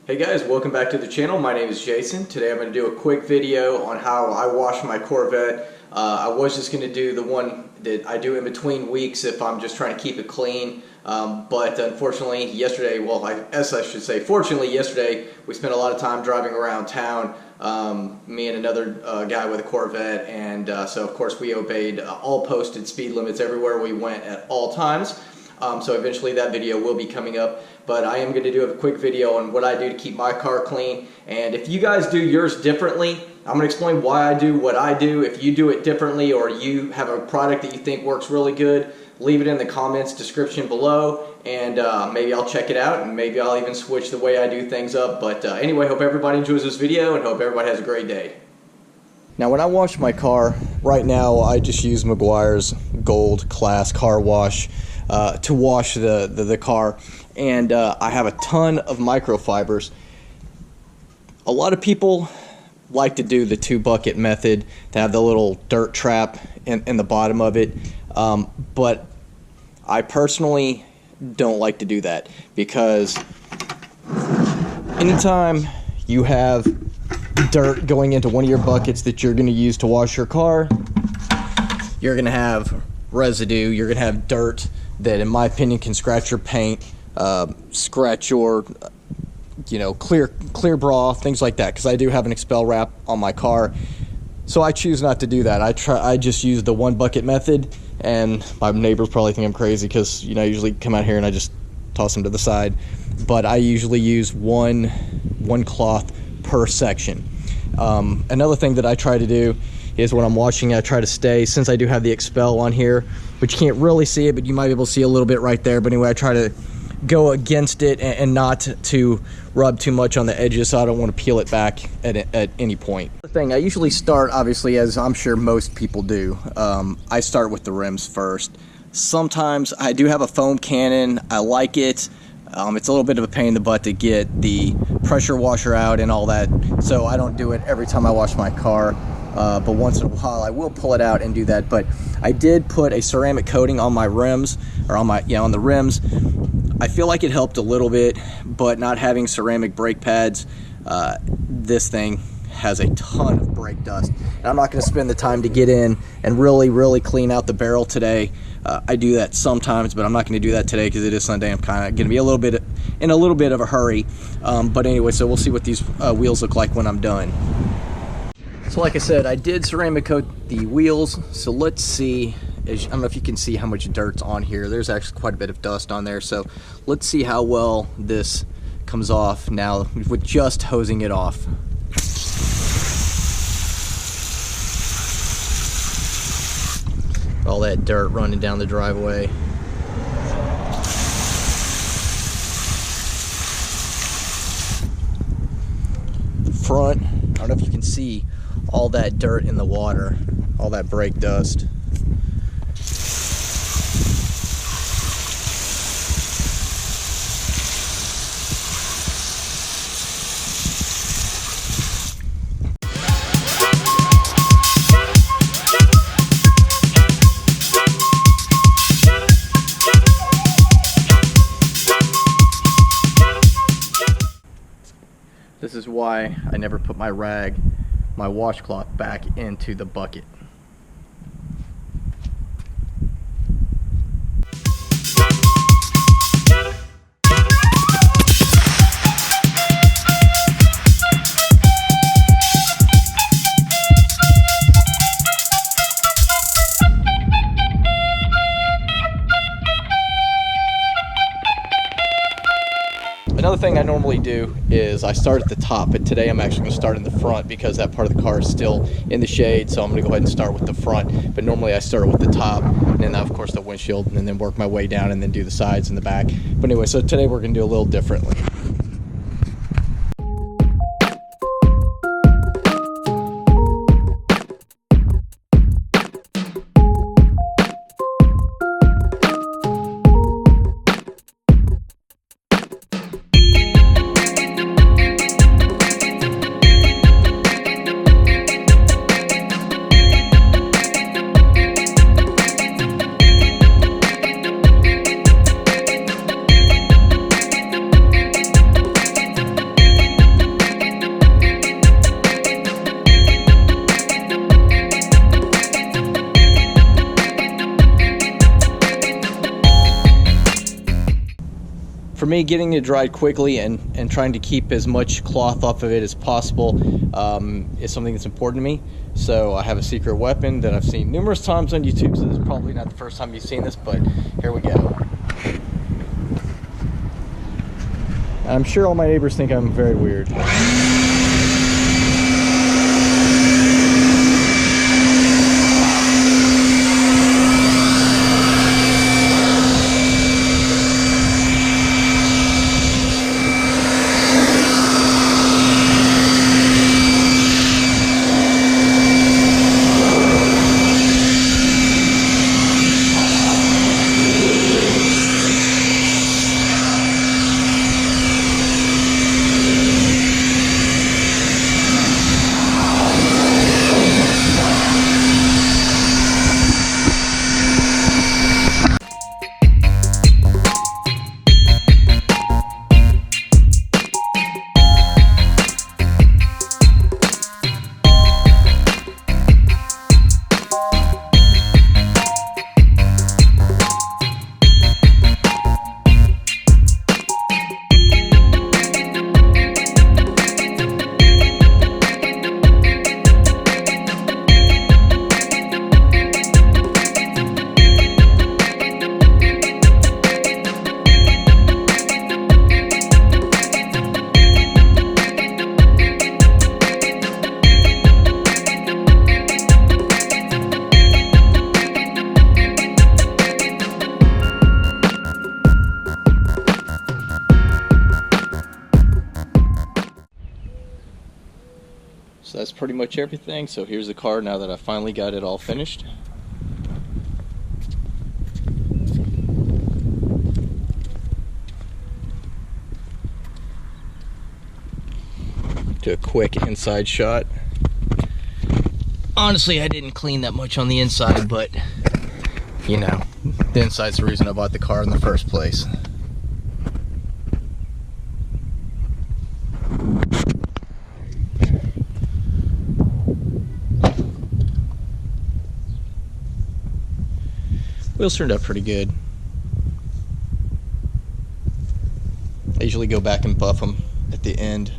Hey guys, welcome back to the channel. My name is Jason. Today I'm going to do a quick video on how I wash my Corvette. I was just going to do the one that I do in between weeks if I'm just trying to keep it clean. But unfortunately yesterday, fortunately yesterday, we spent a lot of time driving around town, me and another guy with a Corvette, and so of course we obeyed all posted speed limits everywhere we went at all times. So eventually that video will be coming up, but I am going to do a quick video on what I do to keep my car clean. And if you guys do yours differently, I'm going to explain why I do what I do. If you do it differently or you have a product that you think works really good, leave it in the comments description below, and maybe I'll check it out, and maybe I'll even switch the way I do things up. But anyway, hope everybody enjoys this video and hope everybody has a great day. Now when I wash my car, right now I just use Meguiar's Gold Class Car Wash to wash the car, and I have a ton of microfibers. A lot of people like to do the 2-bucket method to have the little dirt trap in the bottom of it, but I personally don't like to do that, because anytime you have dirt going into one of your buckets that you're going to use to wash your car, you're going to have residue, you're going to have dirt that in my opinion can scratch your paint, scratch your clear bra, things like that, because I do have an expel wrap on my car. So I choose not to do that. I just use the 1-bucket method, and my neighbors probably think I'm crazy because I usually come out here and I just toss them to the side, but I usually use one cloth per section. Another thing that I try to do is when I'm washing, I try to stay, since I do have the expel on here, which you can't really see it, but you might be able to see a little bit right there. But anyway, I try to go against it and not to rub too much on the edges, so I don't want to peel it back at any point. The thing, I usually start, obviously, as I'm sure most people do, I start with the rims first. Sometimes I do have a foam cannon. I like it. It's a little bit of a pain in the butt to get the pressure washer out and all that, so I don't do it every time I wash my car. But once in a while I will pull it out and do that. But I did put a ceramic coating on my rims, or on the rims. I feel like it helped a little bit, but not having ceramic brake pads, this thing has a ton of brake dust, and I'm not going to spend the time to get in and really clean out the barrel today. I do that sometimes, but I'm not going to do that today because it is Sunday. I'm kind of going to be in a little bit of a hurry. But anyway, so we'll see what these wheels look like when I'm done. So like I said, I did ceramic coat the wheels, so let's see. I don't know if you can see how much dirt's on here. There's actually quite a bit of dust on there, so let's see how well this comes off now with just hosing it off. All that dirt running down the driveway. The front, I don't know if you can see all that dirt in the water, all that brake dust. This is why I never put my washcloth back into the bucket. Another thing I normally do is I start at the top, but today I'm actually going to start in the front because that part of the car is still in the shade, so I'm going to go ahead and start with the front. But normally I start with the top, and then of course the windshield, and then work my way down and then do the sides and the back. But anyway, so today we're going to do a little differently. me, getting it dried quickly and trying to keep as much cloth off of it as possible is something that's important to me. So I have a secret weapon that I've seen numerous times on YouTube, so this is probably not the first time you've seen this, but here we go. I'm sure all my neighbors think I'm very weird. So that's pretty much everything. So here's the car now that I finally got it all finished. Do a quick inside shot. Honestly, I didn't clean that much on the inside, but you know, the inside's the reason I bought the car in the first place. Wheels turned out pretty good. I usually go back and buff them at the end